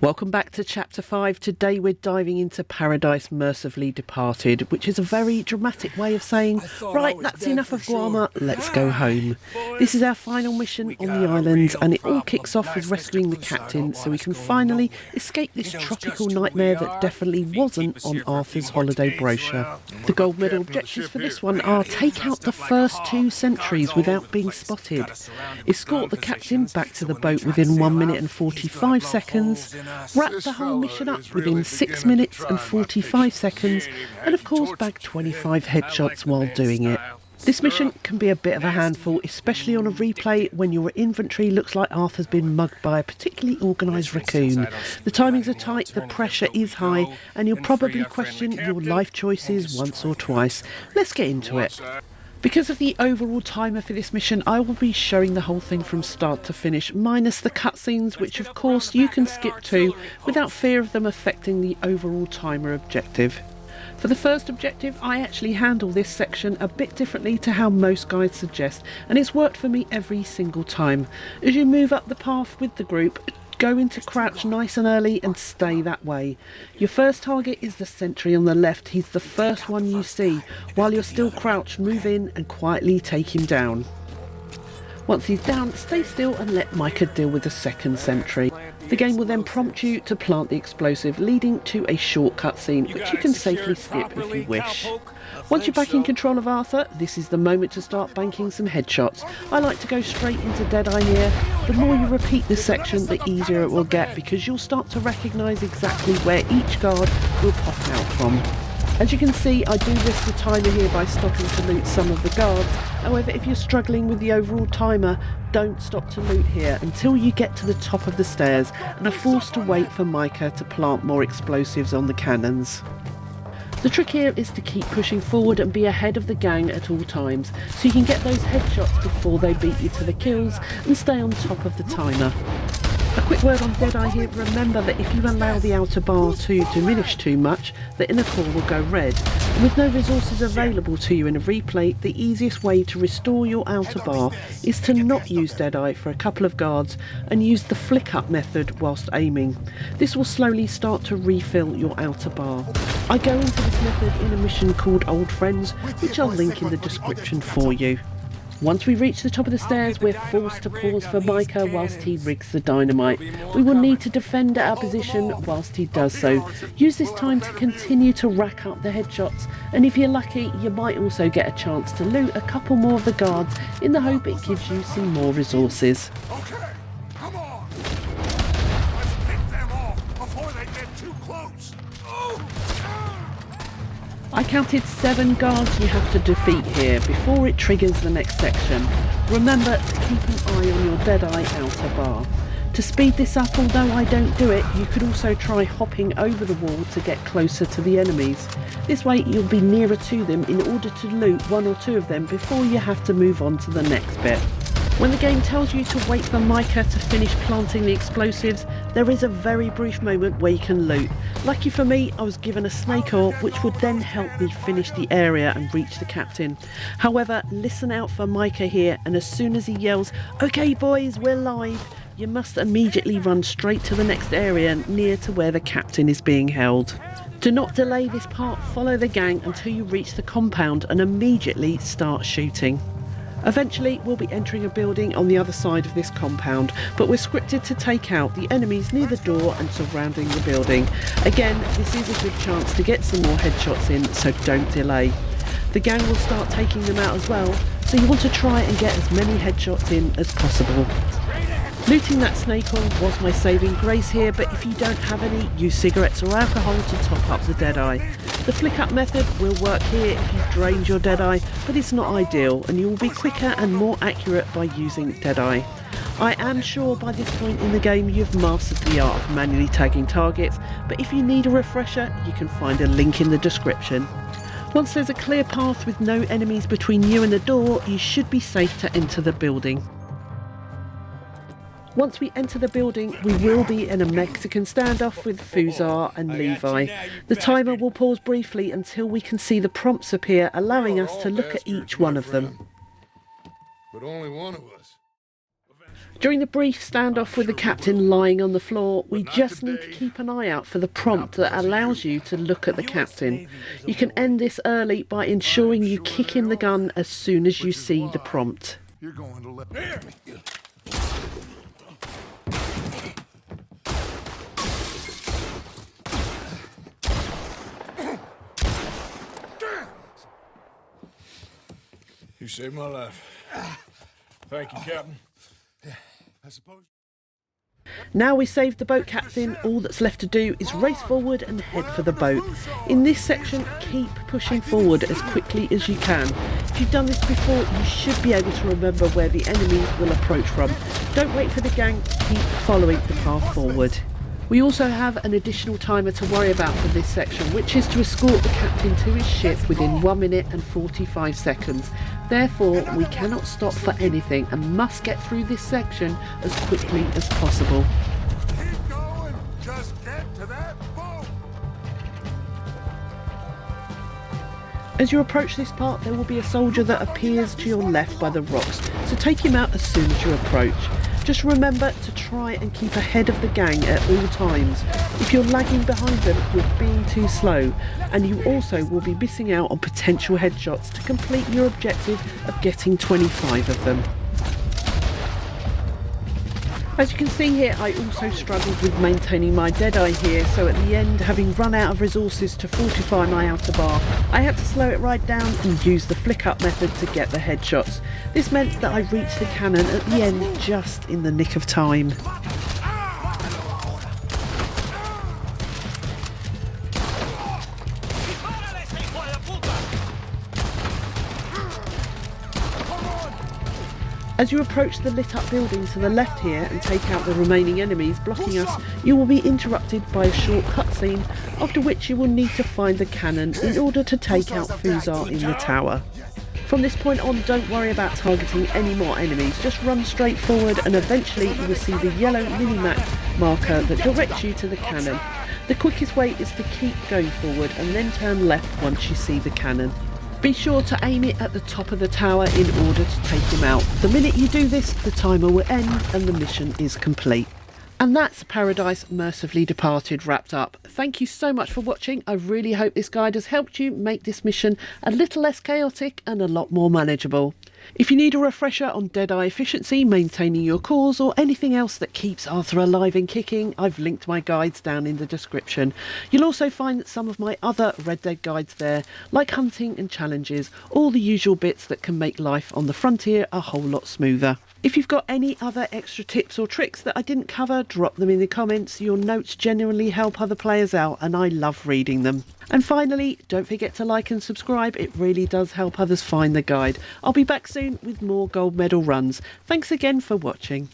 Welcome back to Chapter 5. Today we're diving into Paradise Mercifully Departed, which is a very dramatic way of saying, right, that's enough of Guarma, let's go home. This is our final mission on the island, and it all kicks off with rescuing the captain so we can finally escape this tropical nightmare that definitely wasn't on Arthur's holiday brochure. The gold medal objectives for this one are take out the first 2 sentries without being spotted, escort the captain back to the boat within 1 minute and 45 seconds, wrap the whole mission up within 6 minutes and 45 seconds, and of course bag 25 headshots while doing it. This mission can be a bit of a handful, especially on a replay when your inventory looks like Arthur's been mugged by a particularly organised raccoon. The timings are tight, the pressure is high, and you'll probably question your life choices once or twice. Let's get into it. Because of the overall timer for this mission, I will be showing the whole thing from start to finish, minus the cutscenes, which of course you can skip to without fear of them affecting the overall timer objective. For the first objective, I actually handle this section a bit differently to how most guides suggest, and it's worked for me every single time. As you move up the path with the group, go into crouch nice and early and stay that way. Your first target is the sentry on the left. He's the first one you see. While you're still crouched, move in and quietly take him down. Once he's down, stay still and let Micah deal with the second sentry. The game will then prompt you to plant the explosive, leading to a short cutscene, which you can safely skip if you wish. Once you're back in control of Arthur, this is the moment to start banking some headshots. I like to go straight into Deadeye here. The more you repeat this section, the easier it will get, because you'll start to recognise exactly where each guard will pop out from. As you can see, I do risk the timer here by stopping to loot some of the guards. However, if you're struggling with the overall timer, don't stop to loot here until you get to the top of the stairs and are forced to wait for Micah to plant more explosives on the cannons. The trick here is to keep pushing forward and be ahead of the gang at all times, so you can get those headshots before they beat you to the kills and stay on top of the timer. A quick word on Deadeye here, remember that if you allow the outer bar to diminish too much, the inner core will go red. And with no resources available to you in a replay, the easiest way to restore your outer bar is to not use Deadeye for a couple of guards and use the flick up method whilst aiming. This will slowly start to refill your outer bar. I go into this method in a mission called Old Friends, which I'll link in the description for you. Once we reach the top of the stairs, we're forced to pause for Micah whilst he rigs the dynamite. We will need to defend our position whilst he does so. Use this time to continue to rack up the headshots, and if you're lucky, you might also get a chance to loot a couple more of the guards in the hope it gives you some more resources. Okay, come on! Let's pick them off before they get too close! I counted 7 guards you have to defeat here before it triggers the next section. Remember to keep an eye on your Deadeye outer bar. To speed this up, although I don't do it, you could also try hopping over the wall to get closer to the enemies. This way you'll be nearer to them in order to loot 1 or 2 of them before you have to move on to the next bit. When the game tells you to wait for Micah to finish planting the explosives, there is a very brief moment where you can loot. Lucky for me, I was given a snake oil, which would then help me finish the area and reach the captain. However, listen out for Micah here, and as soon as he yells, "Okay boys, we're live," you must immediately run straight to the next area near to where the captain is being held. Do not delay this part, follow the gang until you reach the compound and immediately start shooting. Eventually, we'll be entering a building on the other side of this compound, but we're scripted to take out the enemies near the door and surrounding the building. Again, this is a good chance to get some more headshots in, so don't delay. The gang will start taking them out as well, so you want to try and get as many headshots in as possible. Looting that snake oil was my saving grace here, but if you don't have any, use cigarettes or alcohol to top up the Deadeye. The flick up method will work here if you've drained your Deadeye, but it's not ideal, and you will be quicker and more accurate by using Deadeye. I am sure by this point in the game you've mastered the art of manually tagging targets, but if you need a refresher, you can find a link in the description. Once there's a clear path with no enemies between you and the door, you should be safe to enter the building. Once we enter the building, we will be in a Mexican standoff with Fuzar and Levi. The timer will pause briefly until we can see the prompts appear, allowing us to look at each one of them. But only one of us. During the brief standoff with the captain lying on the floor, we just need to keep an eye out for the prompt that allows you to look at the captain. You can end this early by ensuring you kick in the gun as soon as you see the prompt. You're going to let You saved my life. Thank you, Captain. I suppose. Now we saved the boat captain, all that's left to do is race forward and head for the boat. In this section, keep pushing forward as quickly as you can. If you've done this before, you should be able to remember where the enemies will approach from. Don't wait for the gang, keep following the path forward. We also have an additional timer to worry about for this section, which is to escort the captain to his ship within 1 minute and 45 seconds. Therefore, we cannot stop for anything and must get through this section as quickly as possible. Keep going. Just get to that boat. As you approach this part, there will be a soldier that appears to your left by the rocks, so take him out as soon as you approach. Just remember to try and keep ahead of the gang at all times. If you're lagging behind them, you're being too slow, and you also will be missing out on potential headshots to complete your objective of getting 25 of them. As you can see here, I also struggled with maintaining my Deadeye here, so at the end, having run out of resources to fortify my outer bar, I had to slow it right down and use the flick up method to get the headshots. This meant that I reached the cannon at the end just in the nick of time. As you approach the lit up building to the left here and take out the remaining enemies blocking us, you will be interrupted by a short cutscene, after which you will need to find the cannon in order to take out Fuzar in the tower. From this point on, don't worry about targeting any more enemies, just run straight forward and eventually you will see the yellow mini-map marker that directs you to the cannon. The quickest way is to keep going forward and then turn left once you see the cannon. Be sure to aim it at the top of the tower in order to take him out. The minute you do this, the timer will end and the mission is complete. And that's Paradise Mercifully Departed wrapped up. Thank you so much for watching. I really hope this guide has helped you make this mission a little less chaotic and a lot more manageable. If you need a refresher on Deadeye efficiency, maintaining your cores, or anything else that keeps Arthur alive and kicking, I've linked my guides down in the description. You'll also find some of my other Red Dead guides there, like hunting and challenges, all the usual bits that can make life on the frontier a whole lot smoother. If you've got any other extra tips or tricks that I didn't cover, drop them in the comments. Your notes genuinely help other players out and I love reading them. And finally, don't forget to like and subscribe. It really does help others find the guide. I'll be back soon with more gold medal runs. Thanks again for watching.